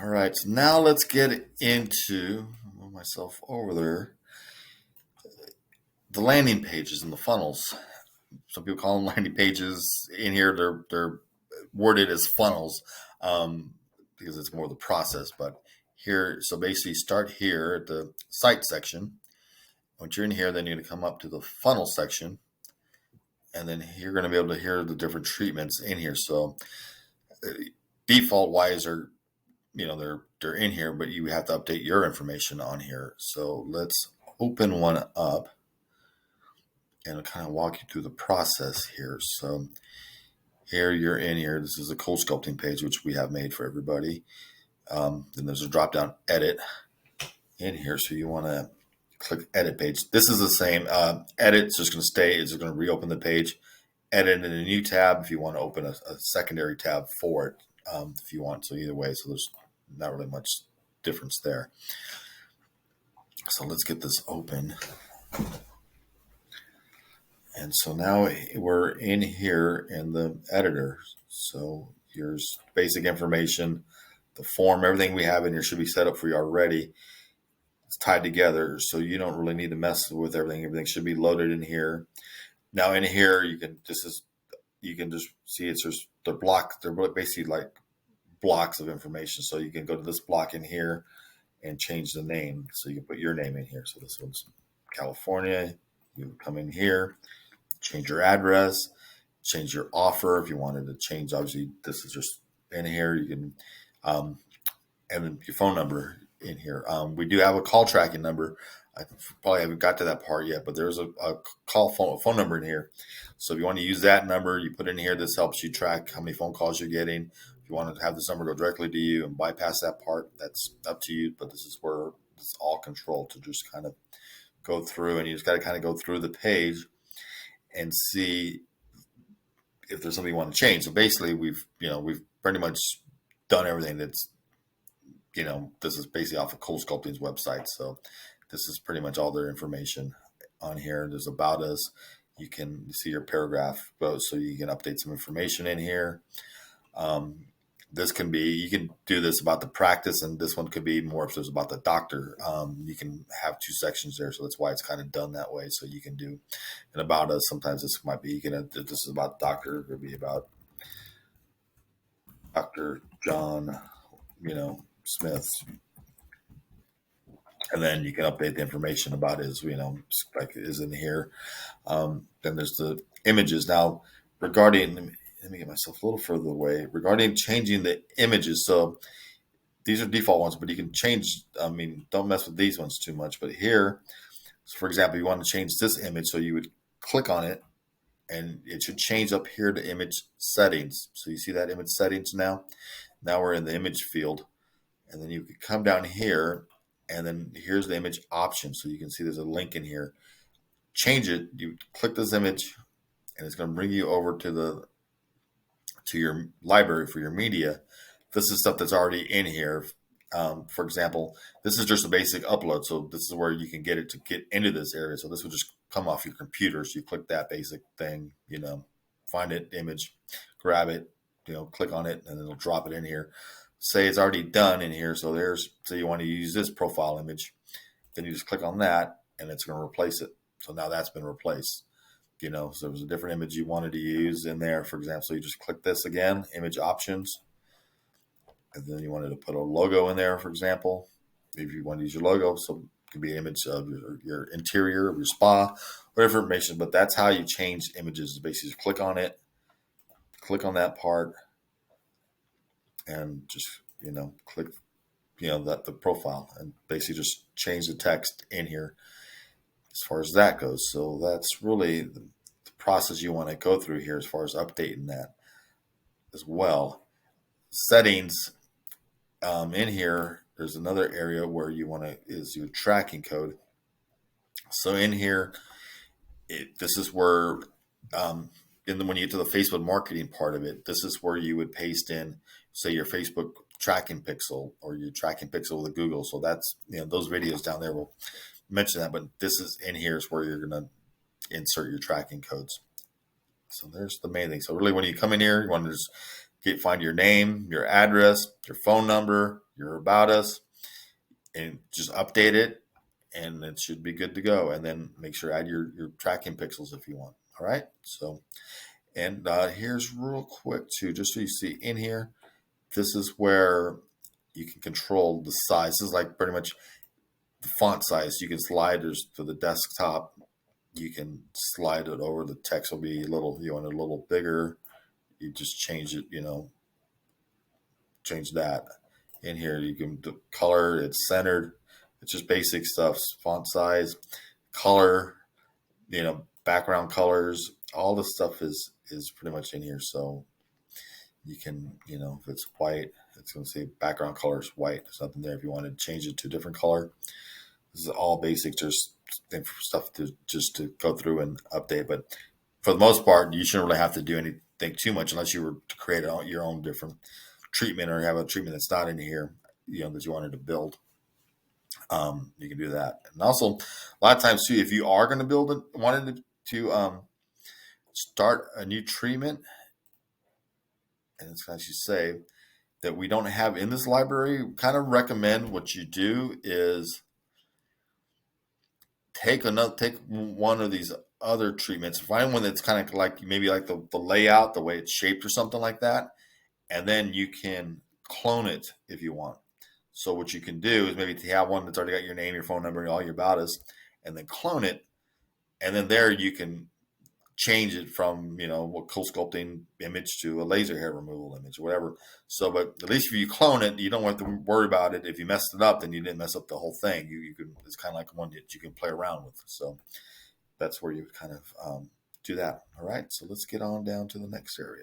All right, so now let's get into, move myself over there, the landing pages and the funnels. Some people call them landing pages. In here, they're worded as funnels because it's more the process. But here, so basically, start here at the site section. Once you're in here, then you're going to come up to the funnel section, and then you're going to be able to hear the different treatments in here. So default wise, they're in here, but you have to update your information on here. So let's open one up and I'll kind of walk you through the process here. So here you're in here. This is a cold sculpting page, which we have made for everybody. Then there's a drop down edit in here. So you want to click edit page. This is the same. Edit is just going to stay. It's just going to reopen the page. Edit in a new tab if you want to open a secondary tab for it if you want. So either way, so there's not really much difference there. So let's get this open. And so now we're in here in the editor. So here's basic information, the form, everything we have in here should be set up for you already. It's tied together, so you don't really need to mess with everything. Everything should be loaded in here. Now in here, you can just see it's just they're basically like blocks of information. So you can go to this block in here and change the name. So you can put your name in here. So this one's California. You come in here, change your address, change your offer if you wanted to change. Obviously, this is just in here. You can, and then your phone number in here. We do have a call tracking number. I probably haven't got to that part yet, but there's a phone number in here. So if you want to use that number, you put it in here. This helps you track how many phone calls you're getting. If you want to have this number go directly to you and bypass that part, that's up to you. But this is where it's all controlled to just kind of go through, and you just got to kind of go through the page and see if there's something you want to change. So basically, we've pretty much done everything that's, this is basically off of Cold Sculpting's website. So this is pretty much all their information on here. There's about us. You can see your paragraph goes, so you can update some information in here. This can be, you can do this about the practice, and this one could be more if there's about the doctor. You can have two sections there, so that's why it's kind of done that way. So you can do, and about us, sometimes this might be, this is about doctor, it could be about Dr. John, Smith. And then you can update the information about his, like is in here. Then there's the images. Now, regarding, let me get myself a little further away. Regarding changing the images, so these are default ones, but you can change. Don't mess with these ones too much. But here, so for example, you want to change this image, so you would click on it, and it should change up here to image settings. So you see that image settings now? Now we're in the image field, and then you could come down here, and then here's the image option. So you can see there's a link in here. Change it. You click this image, and it's going to bring you over to your library for your media. This is stuff that's already in here. For example, this is just a basic upload. So this is where you can get it to get into this area. So this will just come off your computer. So you click that basic thing, find it, image, grab it, click on it, and it'll drop it in here. Say it's already done in here. So you want to use this profile image. Then you just click on that, and it's going to replace it. So now that's been replaced. So there was a different image you wanted to use in there, for example. So you just click this again, image options. And then you wanted to put a logo in there, for example, if you want to use your logo. So it could be an image of your interior of your spa, whatever information. But that's how you change images. Basically, just click on it, click on that part, and just, click, the profile, and basically just change the text in here as far as that goes. So that's really the process you want to go through here as far as updating that as well. Settings. In here, there's another area where you want to is your tracking code. So in here, this is where, when you get to the Facebook marketing part of it, this is where you would paste in, say, your Facebook tracking pixel or your tracking pixel with Google. So that's, those videos down there will mention that, but this is in here is where you're going to insert your tracking codes. So there's the main thing. So really, when you come in here, you want to just find your name, your address, your phone number, your about us, and just update it, and it should be good to go. And then make sure add your tracking pixels if you want. All right. So, and here's real quick too, just so you see in here, this is where you can control the size. This is like pretty much the font size. You can slide to the desktop. You can slide it over. The text will be a little, you want it a little bigger. You just change it, change that. In here, you can the color, it's centered. It's just basic stuff. Font size, color, background colors. All the stuff is pretty much in here. So you can, if it's white, it's going to say background color is white. There's nothing there. If you want to change it to a different color, this is all basic, just stuff to go through and update. But for the most part, you shouldn't really have to do anything too much unless you were to create your own different treatment or have a treatment that's not in here, that you wanted to build. You can do that. And also, a lot of times too, if you are going to build it, wanted to start a new treatment, and it's actually say that we don't have in this library, kind of recommend what you do is take one of these other treatments, find one that's kind of like maybe like the layout, the way it's shaped or something like that, and then you can clone it if you want. So what you can do is maybe have one that's already got your name, your phone number, and all your about us, and then clone it, and then there you can change it from what CoolSculpting image to a laser hair removal image or whatever. So, but at least if you clone it, you don't have to worry about it. If you messed it up, then you didn't mess up the whole thing. You can, it's kind of like one that you can play around with. So that's where you kind of do that. All right. So let's get on down to the next area.